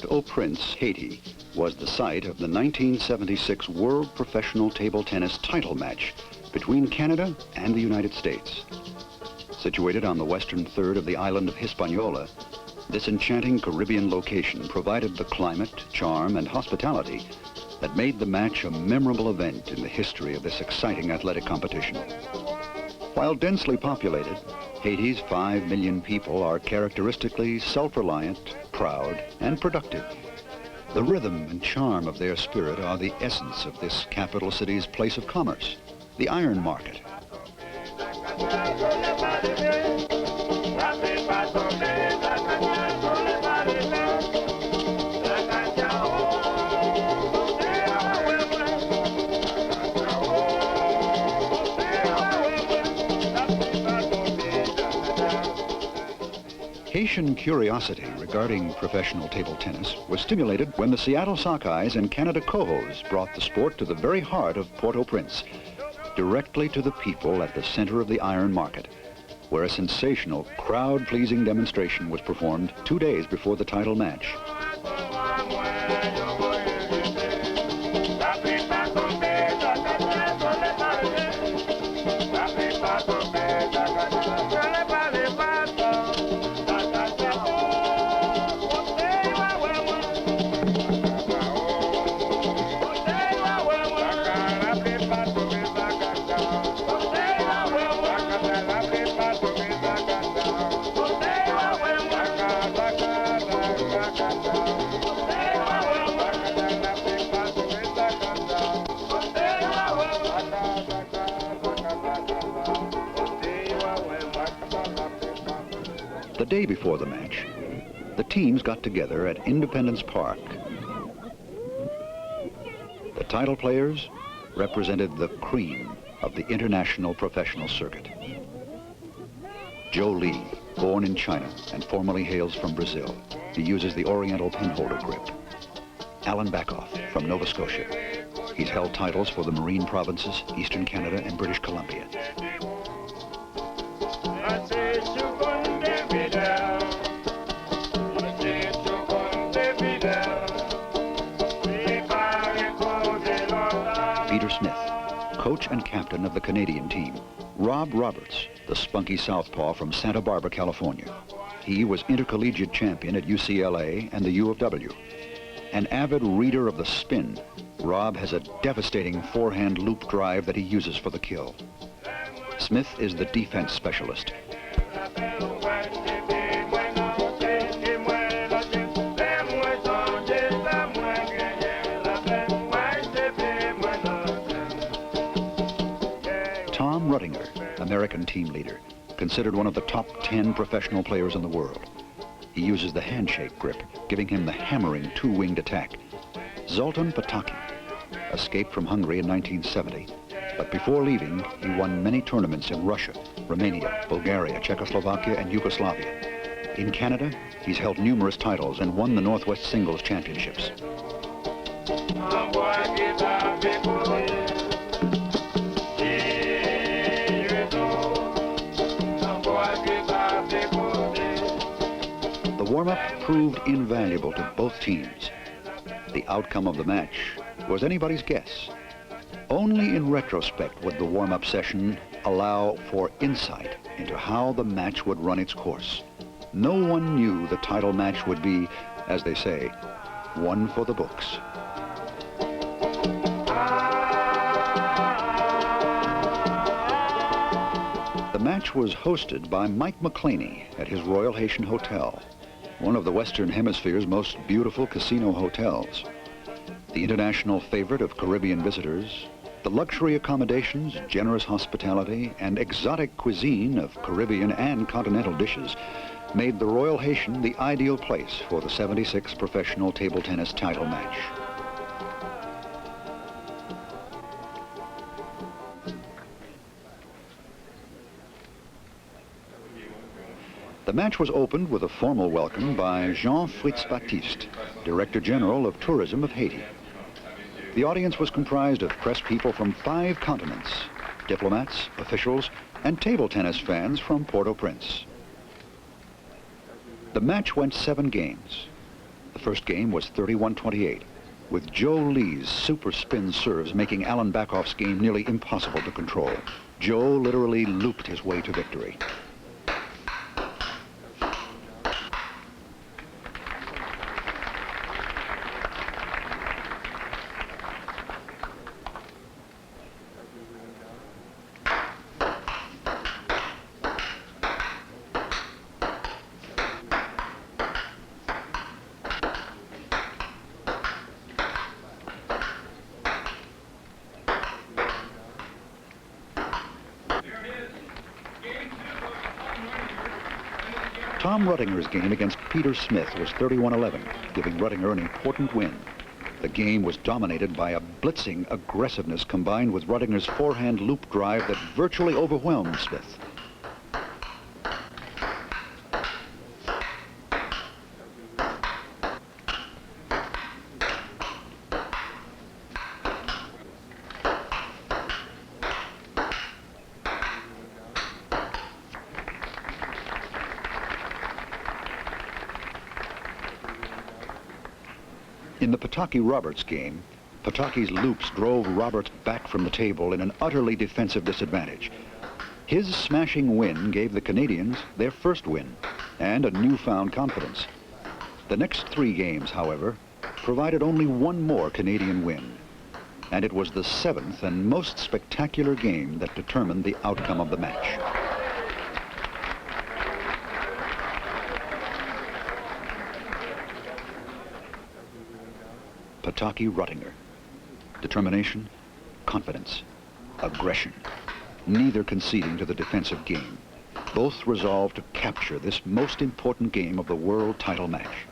Port-au-Prince, Haiti, was the site of the 1976 World Professional Table Tennis title match between Canada and the United States. Situated on the western third of the island of Hispaniola, this enchanting Caribbean location provided the climate, charm, and hospitality that made the match a memorable event in the history of this exciting athletic competition. While densely populated, Haiti's 5 million people are characteristically self-reliant, proud, and productive. The rhythm and charm of their spirit are the essence of this capital city's place of commerce, the iron market. Haitian curiosity regarding professional table tennis was stimulated when the Seattle Sockeyes and Canada Cohos brought the sport to the very heart of Port-au-Prince, directly to the people at the center of the iron market, where a sensational, crowd-pleasing demonstration was performed 2 days before the title match. The day before the match, the teams got together at Independence Park. The title players represented the cream of the international professional circuit. Joe Lee, born in China and formerly hails from Brazil. He uses the Oriental penholder grip. Alan Backoff from Nova Scotia. He's held titles for the Marine Provinces, Eastern Canada, and British Columbia. Coach and captain of the Canadian team. Rob Roberts, the spunky southpaw from Santa Barbara, California. He was intercollegiate champion at UCLA and the U of W. An avid reader of the spin, Rob has a devastating forehand loop drive that he uses for the kill. Smith is the defense specialist. American team leader, considered one of the top 10 professional players in the world. He uses the handshake grip, giving him the hammering two-winged attack. Zoltan Pataki escaped from Hungary in 1970, but before leaving, he won many tournaments in Russia, Romania, Bulgaria, Czechoslovakia, and Yugoslavia. In Canada, he's held numerous titles and won the Northwest Singles Championships. The warm-up proved invaluable to both teams. The outcome of the match was anybody's guess. Only in retrospect would the warm-up session allow for insight into how the match would run its course. No one knew the title match would be, as they say, one for the books. The match was hosted by Mike McClaney at his Royal Haitian Hotel, one of the Western Hemisphere's most beautiful casino hotels. The international favorite of Caribbean visitors, the luxury accommodations, generous hospitality, and exotic cuisine of Caribbean and continental dishes made the Royal Haitian the ideal place for the 76th professional table tennis title match. The match was opened with a formal welcome by Jean-Fritz Baptiste, Director General of Tourism of Haiti. The audience was comprised of press people from 5 continents, diplomats, officials, and table tennis fans from Port-au-Prince. The match went 7 games. The first game was 31-28, with Joe Lee's super spin serves making Alan Backoff's game nearly impossible to control. Joe literally looped his way to victory. Tom Ruttinger's game against Peter Smith was 31-11, giving Ruttinger an important win. The game was dominated by a blitzing aggressiveness combined with Ruttinger's forehand loop drive that virtually overwhelmed Smith. In the Pataki-Roberts game, Pataki's loops drove Roberts back from the table in an utterly defensive disadvantage. His smashing win gave the Canadians their first win and a newfound confidence. The next 3 games, however, provided only one more Canadian win, and it was the 7th and most spectacular game that determined the outcome of the match. Pataki-Ruttinger. Determination, confidence, aggression, neither conceding to the defensive game. Both resolved to capture this most important game of the world title match.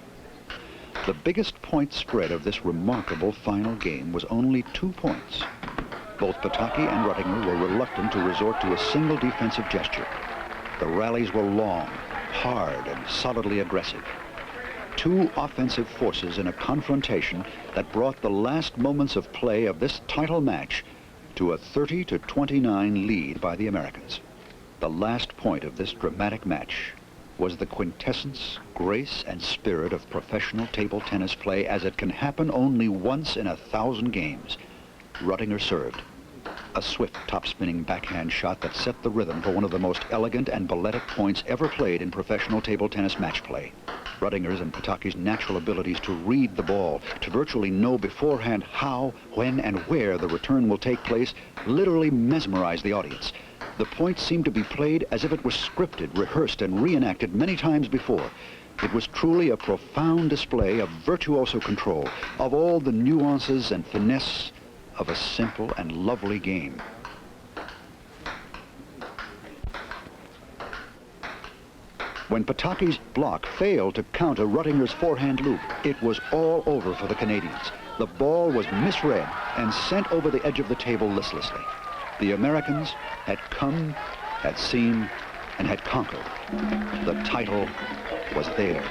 The biggest point spread of this remarkable final game was only 2 points. Both Pataki and Ruttinger were reluctant to resort to a single defensive gesture. The rallies were long, hard, and solidly aggressive. 2 offensive forces in a confrontation that brought the last moments of play of this title match to a 30-29 lead by the Americans. The last point of this dramatic match was the quintessence, grace, and spirit of professional table tennis play as it can happen only once in 1,000 games. Ruttinger served. A swift top-spinning backhand shot that set the rhythm for one of the most elegant and balletic points ever played in professional table tennis match play. Ruttinger's and Pataki's natural abilities to read the ball, to virtually know beforehand how, when, and where the return will take place, literally mesmerized the audience. The point seemed to be played as if it was scripted, rehearsed, and reenacted many times before. It was truly a profound display of virtuoso control, of all the nuances and finesse of a simple and lovely game. When Pataki's block failed to counter Ruttinger's forehand loop, it was all over for the Canadians. The ball was misread and sent over the edge of the table listlessly. The Americans had come, had seen, and had conquered. The title was theirs.